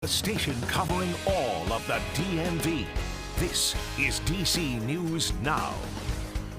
The station covering all of the DMV. This is DC News Now.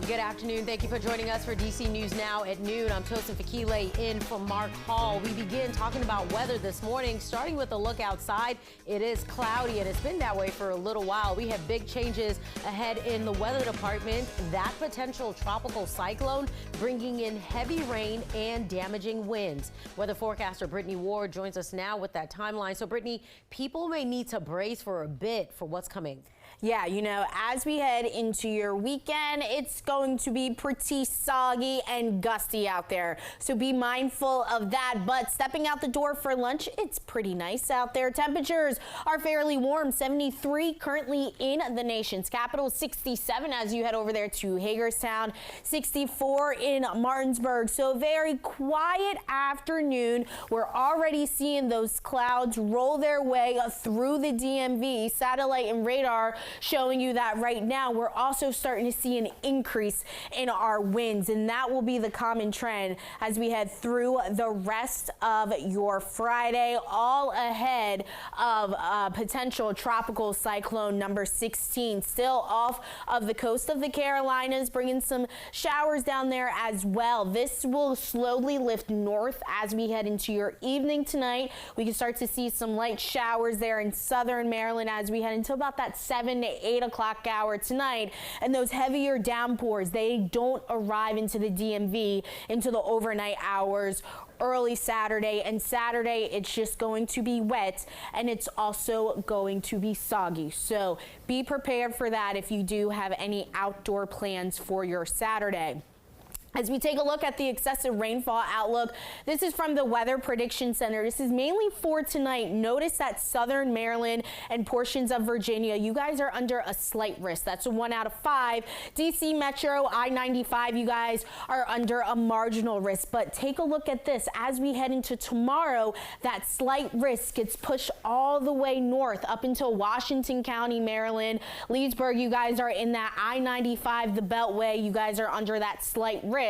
Good afternoon. Thank you for joining us for DC News Now at noon. I'm Tosin Fakile in for Mark Hall. We begin talking about weather this morning, starting with a look outside. It is cloudy and it's been that way for a little while. We have big changes ahead in the weather department. That potential tropical cyclone bringing in heavy rain and damaging winds. Weather forecaster Brittany Ward joins us now with that timeline. So Brittany, people may need to brace for a bit for what's coming. Yeah, you know, as we head into your weekend, it's going to be pretty soggy and gusty out there. So be mindful of that. But stepping out the door for lunch, it's pretty nice out there. Temperatures are fairly warm, 73 currently in the nation's capital, 67 as you head over there to Hagerstown, 64 in Martinsburg. So very quiet afternoon. We're already seeing those clouds roll their way through the DMV. Satellite and radar showing you that right now. We're also starting to see an increase in our winds, and that will be the common trend as we head through the rest of your Friday, all ahead of potential tropical cyclone number 16, still off of the coast of the Carolinas, bringing some showers down there as well. This will slowly lift north as we head into your evening tonight. We can start to see some light showers there in southern Maryland as we head into about that 7 to 8 o'clock hour tonight. And those heavier downpours, they don't arrive into the DMV into the overnight hours. Early Saturday, and Saturday it's just going to be wet and it's also going to be soggy. So be prepared for that if you do have any outdoor plans for your Saturday. As we take a look at the excessive rainfall outlook, this is from the Weather Prediction Center. This is mainly for tonight. Notice that southern Maryland and portions of Virginia, you guys are under a slight risk. That's a 1 out of 5. DC Metro, I-95, you guys are under a marginal risk. But take a look at this. As we head into tomorrow, that slight risk gets pushed all the way north up until Washington County, Maryland. Leesburg, you guys are in that I-95, the Beltway. You guys are under that slight risk.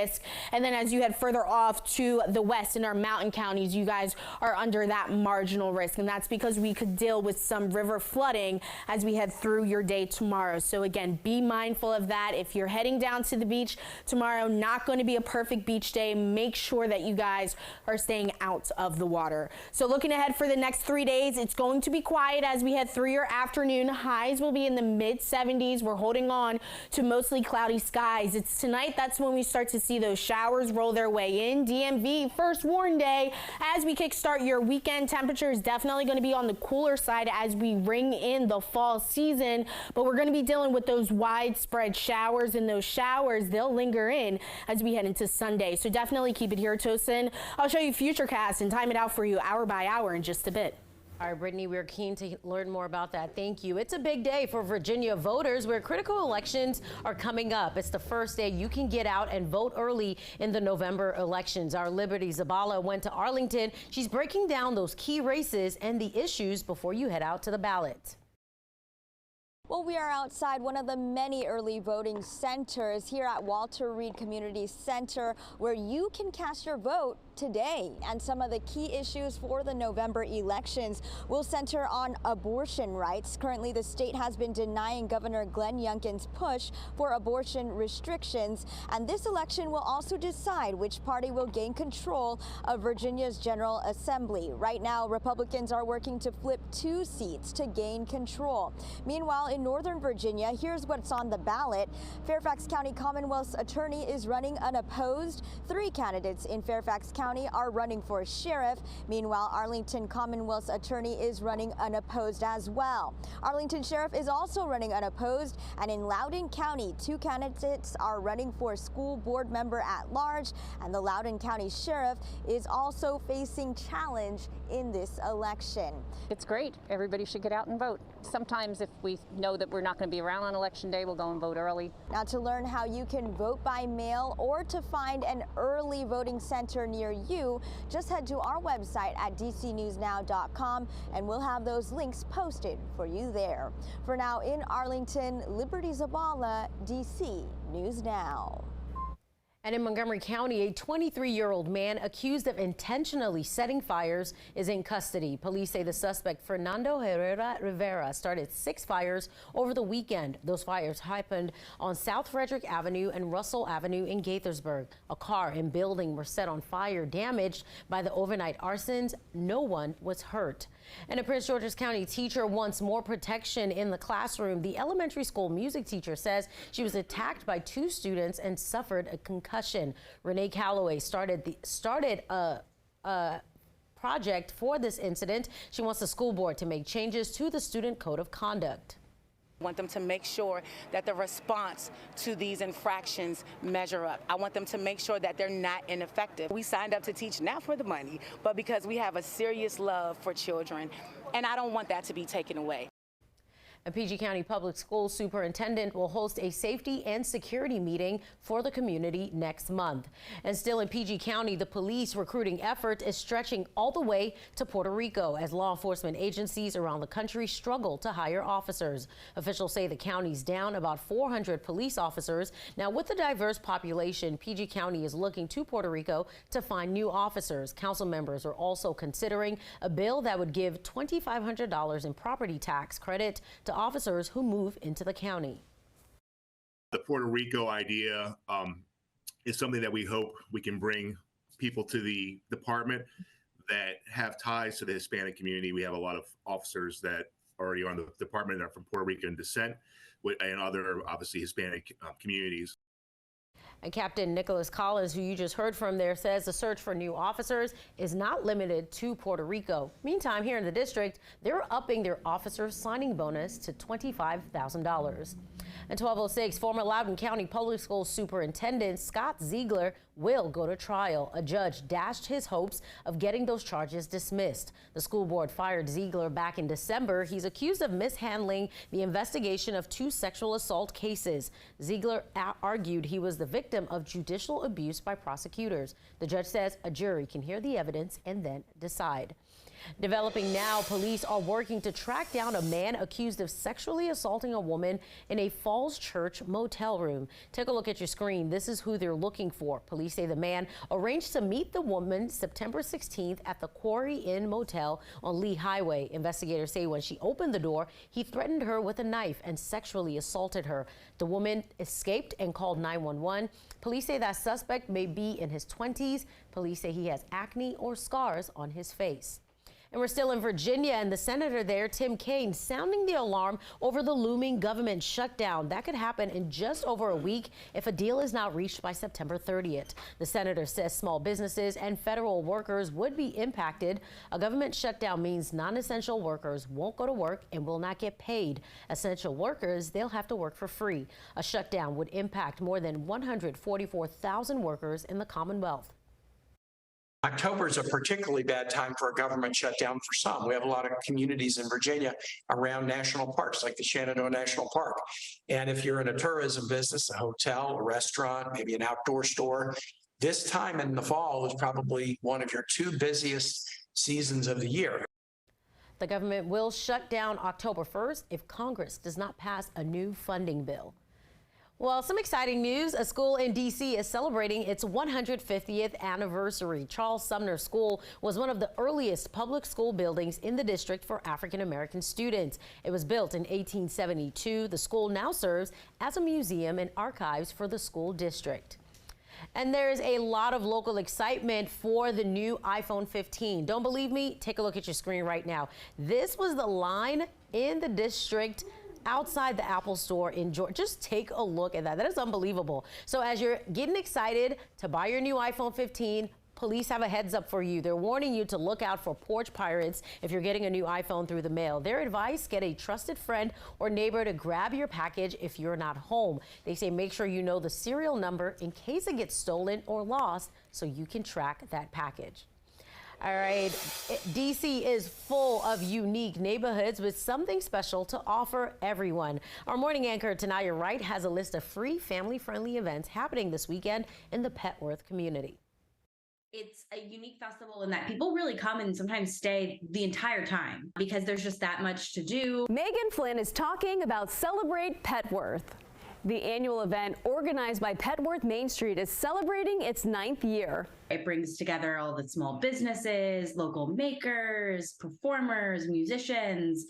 And then as you head further off to the west in our mountain counties, you guys are under that marginal risk. And that's because we could deal with some river flooding as we head through your day tomorrow. So again, be mindful of that. If you're heading down to the beach tomorrow, not going to be a perfect beach day. Make sure that you guys are staying out of the water. So looking ahead for the next 3 days, it's going to be quiet as we head through your afternoon. Highs will be in the mid 70s. We're holding on to mostly cloudy skies. It's tonight. That's when we start to see those showers roll their way in. DMV first warn day as we kickstart your weekend. Temperature is definitely going to be on the cooler side as we ring in the fall season, but we're going to be dealing with those widespread showers, and those showers, they'll linger in as we head into Sunday. So definitely keep it here, Tosin. I'll show you Futurecast and time it out for you hour by hour in just a bit. All right, Brittany, we're keen to learn more about that. Thank you. It's a big day for Virginia voters where critical elections are coming up. It's the first day you can get out and vote early in the November elections. Our Liberty Zabala went to Arlington. She's breaking down those key races and the issues before you head out to the ballot. Well, we are outside one of the many early voting centers here at Walter Reed Community Center, where you can cast your vote today. And some of the key issues for the November elections will center on abortion rights. Currently, the state has been denying Governor Glenn Youngkin's push for abortion restrictions. And this election will also decide which party will gain control of Virginia's General Assembly. Right now, Republicans are working to flip 2 seats to gain control. Meanwhile, in Northern Virginia, here's what's on the ballot. Fairfax County Commonwealth's attorney is running unopposed. 3 candidates in Fairfax County are running for sheriff. Meanwhile, Arlington Commonwealth's attorney is running unopposed as well. Arlington Sheriff is also running unopposed. And in Loudoun County, 2 candidates are running for school board member at large. And the Loudoun County Sheriff is also facing challenge in this election. It's great. Everybody should get out and vote. Sometimes if we know that we're not going to be around on election day, we'll go and vote early. Now, to learn how you can vote by mail or to find an early voting center near you, just head to our website at dcnewsnow.com and we'll have those links posted for you there. For now, in Arlington, Liberty Zabala, DC News Now. And in Montgomery County, a 23-year-old man accused of intentionally setting fires is in custody. Police say the suspect, Fernando Herrera Rivera, started 6 fires over the weekend. Those fires happened on South Frederick Avenue and Russell Avenue in Gaithersburg. A car and building were set on fire, damaged by the overnight arsons. No one was hurt. And a Prince George's County teacher wants more protection in the classroom. The elementary school music teacher says she was attacked by 2 students and suffered a concussion. Renee Calloway started a project for this incident. She wants the school board to make changes to the student code of conduct. I want them to make sure that the response to these infractions measure up. I want them to make sure that they're not ineffective. We signed up to teach not for the money, but because we have a serious love for children, and I don't want that to be taken away. A PG County Public Schools Superintendent will host a safety and security meeting for the community next month. And still in PG County, the police recruiting effort is stretching all the way to Puerto Rico as law enforcement agencies around the country struggle to hire officers. Officials say the county's down about 400 police officers. Now, with the diverse population, PG County is looking to Puerto Rico to find new officers. Council members are also considering a bill that would give $2,500 in property tax credit to officers who move into the county. The Puerto Rico idea is something that we hope we can bring people to the department that have ties to the Hispanic community. We have a lot of officers that already are on the department that are from Puerto Rican descent and other, obviously, Hispanic communities. And Captain Nicholas Collins, who you just heard from there, says the search for new officers is not limited to Puerto Rico. Meantime, here in the district, they're upping their officer signing bonus to $25,000. And 12:06, former Loudoun County Public Schools Superintendent Scott Ziegler will go to trial. A judge dashed his hopes of getting those charges dismissed. The school board fired Ziegler back in December. He's accused of mishandling the investigation of 2 sexual assault cases. Ziegler argued he was the victim of judicial abuse by prosecutors. The judge says a jury can hear the evidence and then decide. Developing now, police are working to track down a man accused of sexually assaulting a woman in a Falls Church motel room. Take a look at your screen. This is who they're looking for. Police say the man arranged to meet the woman September 16th at the Quarry Inn Motel on Lee Highway. Investigators say when she opened the door, he threatened her with a knife and sexually assaulted her. The woman escaped and called 911. Police say that suspect may be in his 20s. Police say he has acne or scars on his face. And we're still in Virginia, and the senator there, Tim Kaine, sounding the alarm over the looming government shutdown. That could happen in just over a week if a deal is not reached by September 30th. The senator says small businesses and federal workers would be impacted. A government shutdown means non-essential workers won't go to work and will not get paid. Essential workers, they'll have to work for free. A shutdown would impact more than 144,000 workers in the Commonwealth. October is a particularly bad time for a government shutdown for some. We have a lot of communities in Virginia around national parks, like the Shenandoah National Park. And if you're in a tourism business, a hotel, a restaurant, maybe an outdoor store, this time in the fall is probably one of your 2 busiest seasons of the year. The government will shut down October 1st if Congress does not pass a new funding bill. Well, some exciting news. A school in D.C. is celebrating its 150th anniversary. Charles Sumner School was one of the earliest public school buildings in the district for African-American students. It was built in 1872. The school now serves as a museum and archives for the school district. And there's a lot of local excitement for the new iPhone 15. Don't believe me? Take a look at your screen right now. This was the line in the district outside the Apple store in Georgia. Just take a look at that. That is unbelievable. So as you're getting excited to buy your new iPhone 15, police have a heads up for you. They're warning you to look out for porch pirates if you're getting a new iPhone through the mail. Their advice, get a trusted friend or neighbor to grab your package if you're not home. They say make sure you know the serial number in case it gets stolen or lost so you can track that package. All right, D.C. is full of unique neighborhoods with something special to offer everyone. Our morning anchor, Tanaya Wright, has a list of free family-friendly events happening this weekend in the Petworth community. It's a unique festival in that people really come and sometimes stay the entire time because there's just that much to do. Megan Flynn is talking about Celebrate Petworth. The annual event, organized by Petworth Main Street, is celebrating its 9th year. It brings together all the small businesses, local makers, performers, musicians,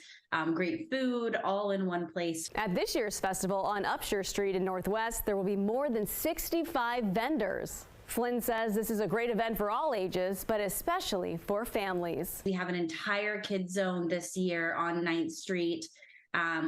great food, all in one place. At this year's festival on Upshur Street in Northwest, there will be more than 65 vendors. Flynn says this is a great event for all ages, but especially for families. We have an entire kids zone this year on 9th Street.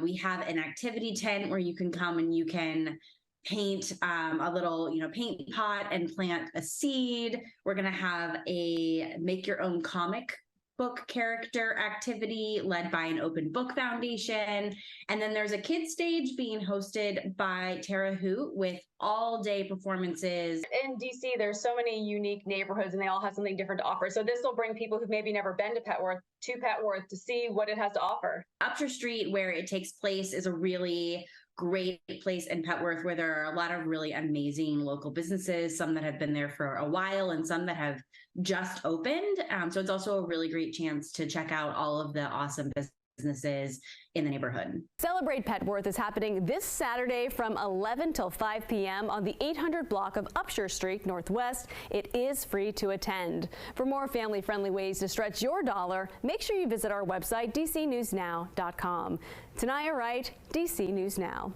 We have an activity tent where you can come and you can paint a little, paint pot and plant a seed. We're going to have a make your own comic book character activity led by an open book foundation. And then there's a kids stage being hosted by Tara Hoot with all day performances. In DC, there's so many unique neighborhoods and they all have something different to offer. So this will bring people who've maybe never been to Petworth to see what it has to offer. Upshur Street, where it takes place, is a really great place in Petworth where there are a lot of really amazing local businesses, some that have been there for a while and some that have just opened. So it's also a really great chance to check out all of the awesome businesses in the neighborhood. Celebrate Petworth is happening this Saturday from 11 till 5 p.m. on the 800 block of Upshur Street Northwest. It is free to attend. For more family-friendly ways to stretch your dollar, make sure you visit our website, dcnewsnow.com. Tanaya Wright, DC News Now.